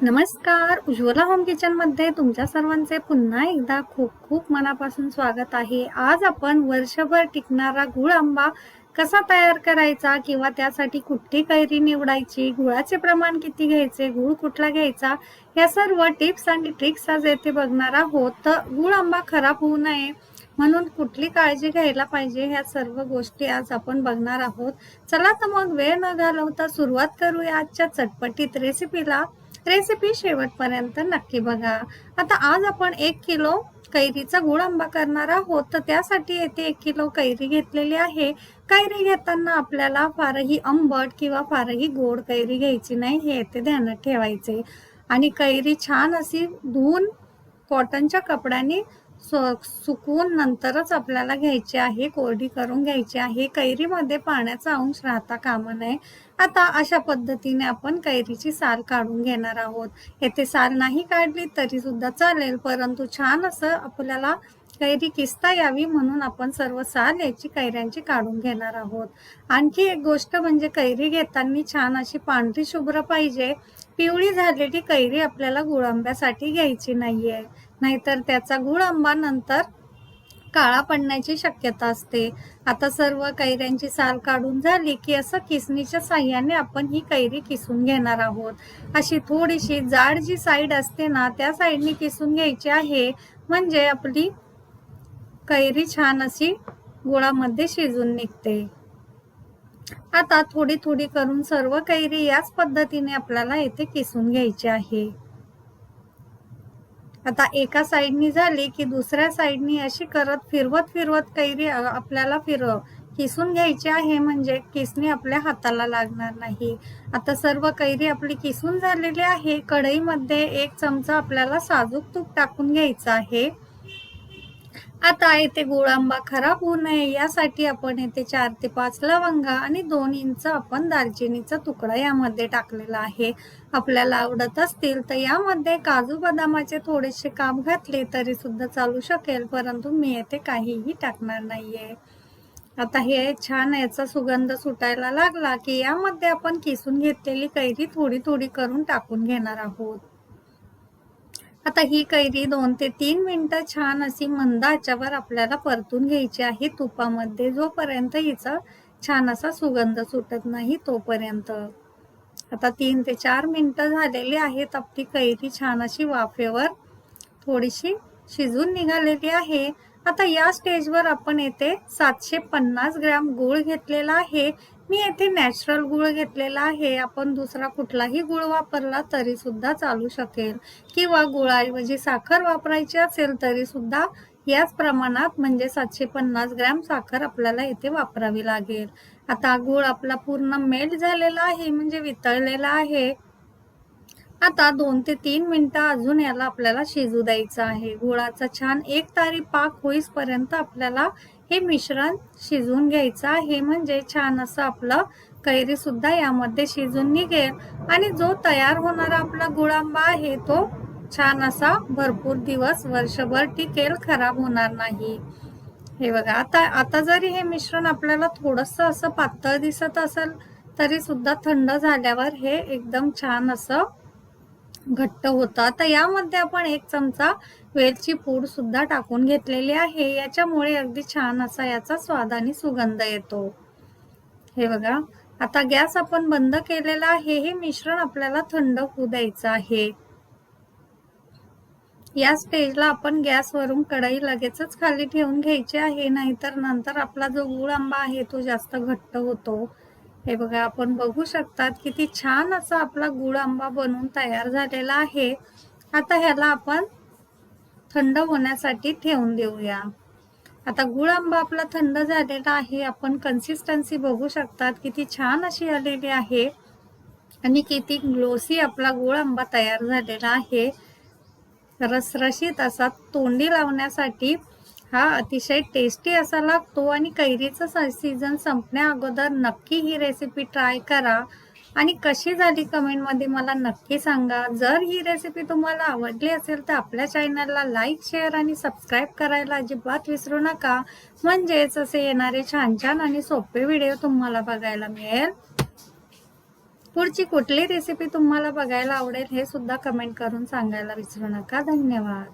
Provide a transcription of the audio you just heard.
नमस्कार. उज्ज्वला होम किचनमध्ये तुमच्या सर्वांचे पुन्हा एकदा खूप खूप मनापासून स्वागत आहे. आज आपण वर्षभर टिकणारा गूळ आंबा कसा तयार करायचा किंवा त्यासाठी कुठली कैरी निवडायची, गुळाचे प्रमाण किती घ्यायचे, गूळ कुठला घ्यायचा, या सर्व टिप्स आणि ट्रिक्स आज येथे बघणार आहोत. तर गूळ आंबा खराब होऊ नये म्हणून कुठली काळजी घ्यायला पाहिजे, ह्या सर्व गोष्टी आज आपण बघणार आहोत. चला तर मग वेळ न घालवता सुरुवात करूया आजच्या चटपटीत रेसिपीला. रेसिपी शेवटपर्यंत नक्की बघा. आता आज आपण 1 किलो कैरीचा गूळ आंबा करणार आहोत. तर त्यासाठी येथे 1 किलो कैरी घेतलेली आहे. कैरी घेताना आपल्याला फारही आंबट किंवा फारही गोड कैरी घ्यायची नाही, हे येथे ध्यानात ठेवायचे. आणि कैरी छान अशी धुवून कॉटनच्या कपड्याने सुकवून नंतरच आपल्याला घ्यायची आहे, कोरडी करून घ्यायची आहे. कैरीमध्ये पाण्याचा अंश राहता कामा नये. आता अशा पद्धतीने आपण कैरीची साल काढून घेणार आहोत. येथे साल नाही काढली तरी सुद्धा चालेल, परंतु छान असं आपल्याला कैरी किसता यावी म्हणून आपण सर्व साल याची कैऱ्यांची काढून घेणार आहोत. आणखी एक गोष्ट म्हणजे कैरी घेताना छान अशी पांढरी शुभ्र पाहिजे. पिवळी झालेली कैरी आपल्याला गुळ आंब्यासाठी घ्यायची नाहीये, नाहीतर त्याचा गूळ आंबा नंतर काळा पडण्याची शक्यता असते. आता सर्व कैऱ्यांची साल काढून झाली की असं किसणीच्या साह्याने आपण ही कैरी किसून घेणार आहोत. अशी थोडीशी जाड जी साईड असते ना, त्या साईडनी किसून घ्यायची आहे, म्हणजे आपली कैरी छान अशी गुळामध्ये शिजून निघते. आता थोडी थोडी करून सर्व कैरी याच पद्धतीने आपल्याला येथे किसून घ्यायची आहे. आता एका साईडनी झाली की दुसऱ्या साईडनी अशी करत फिरवत फिरवत कैरी आपल्याला किसून घ्यायची आहे, म्हणजे किसणी आपल्या हाताला लागणार नाही. आता सर्व कैरी आपली किसून झालेली आहे. कढईमध्ये 1 चमचा आपल्याला साजूक तूप टाकून घ्यायचं आहे. आता येथे गूळ आंबा खराब होऊ नये यासाठी आपण येथे 4 ते 5 लवंगा आणि 2 इंच आपण दालचिनीचा तुकडा यामध्ये टाकलेला आहे. आपल्याला आवडत असतील तर यामध्ये काजू बदामाचे थोडेसे काप घातले तरी सुद्धा चालू शकेल, परंतु मी येथे काहीही टाकणार नाहीये. आता हे छान याचा सुगंध सुटायला लागला की यामध्ये आपण किसून घेतलेली कैरी थोडी थोडी करून टाकून घेणार आहोत. आता ही कैरी 2 ते 3 मिनिटं छान अशी मंद आचेवर आपल्याला परतून घ्यायची आहे तुपामध्ये, जोपर्यंत हिचा छान असा सुगंध सुटत नाही तोपर्यंत. आता 3 ते 4 मिनिटं झालेली आहेत. आपली कैरी छान अशी वाफेवर थोडीशी शिजून निघालेली आहे. आता या स्टेजवर आपण येथे 750 ग्रॅम गूळ घेतलेला आहे. मी येथे नॅचरल गूळ घेतलेला आहे. आपण दुसरा कुठलाही गूळ वापरला तरी सुद्धा चालू शकेल, किंवा गुळाऐवजी साखर वापरायची असेल तरी सुद्धा याच प्रमाणात, म्हणजे 750 ग्रॅम साखर आपल्याला येथे वापरावी लागेल. आता गूळ आपला पूर्ण मेल्ट झालेला आहे, म्हणजे वितळलेला आहे. आता 2 ते 3 मिनिटं अजून याला आपल्याला शिजू द्यायचं आहे. गुळाचा छान एकतारी पाक होईपर्यंत आपल्याला हे मिश्रण शिजवून घ्यायचं आहे, म्हणजे छान असं आपलं कैरी सुद्धा यामध्ये शिजून निघेल आणि जो तयार होणारा आपला गुळ आंबा आहे तो छान असा भरपूर दिवस वर्षभर टिकेल, खराब होणार नाही. हे बघा, आता जरी हे मिश्रण आपल्याला थोडंसं असं पातळ दिसत असेल तरी सुद्धा थंड झाल्यावर हे एकदम छान असं घट्ट होतं. आता यामध्ये आपण 1 चमचा वेलची पूड सुद्धा टाकून घेतलेली आहे. याच्यामुळे अगदी छान असा याचा स्वाद आणि सुगंध येतो. हे बघा, आता गॅस आपण बंद केलेला आहे. हे मिश्रण आपल्याला थंड होऊ द्यायचं आहे. या स्टेजला आपण गॅसवरून कढई लगेचच खाली ठेवून घ्यायची आहे, नाहीतर नंतर आपला जो गूळ आंबा आहे तो जास्त घट्ट होतो. हे बघा, आपण बघू शकतात किती छान असा आपला गूळ आंबा बनवून तयार झालेला आहे. आता ह्याला आपण थंड होण्यासाठी ठेवून देऊया. आता गूळ आंबा आपला थंड झालेला आहे. आपण कन्सिस्टन्सी बघू शकतात किती छान अशी आलेली आहे आणि किती ग्लोसी आपला गूळ आंबा तयार झालेला आहे. रसरशीत असा, तोंडी लावण्यासाठी हा अतिशय टेस्टी असा लागतो. आणि कैरीचं सीझन संपण्या अगोदर नक्की ही रेसिपी ट्राय करा आणि कशी झाली कमेंटमध्ये मला नक्की सांगा. जर ही रेसिपी तुम्हाला आवडली असेल तर आपल्या चॅनलला लाईक, शेअर आणि सबस्क्राईब करायला अजिबात विसरू नका, म्हणजेच असे येणारे छान छान आणि सोपे व्हिडिओ तुम्हाला बघायला मिळेल. पुढची कुठली रेसिपी तुम्हाला बघायला आवडेल हे सुद्धा कमेंट करून सांगायला विसरू नका. धन्यवाद.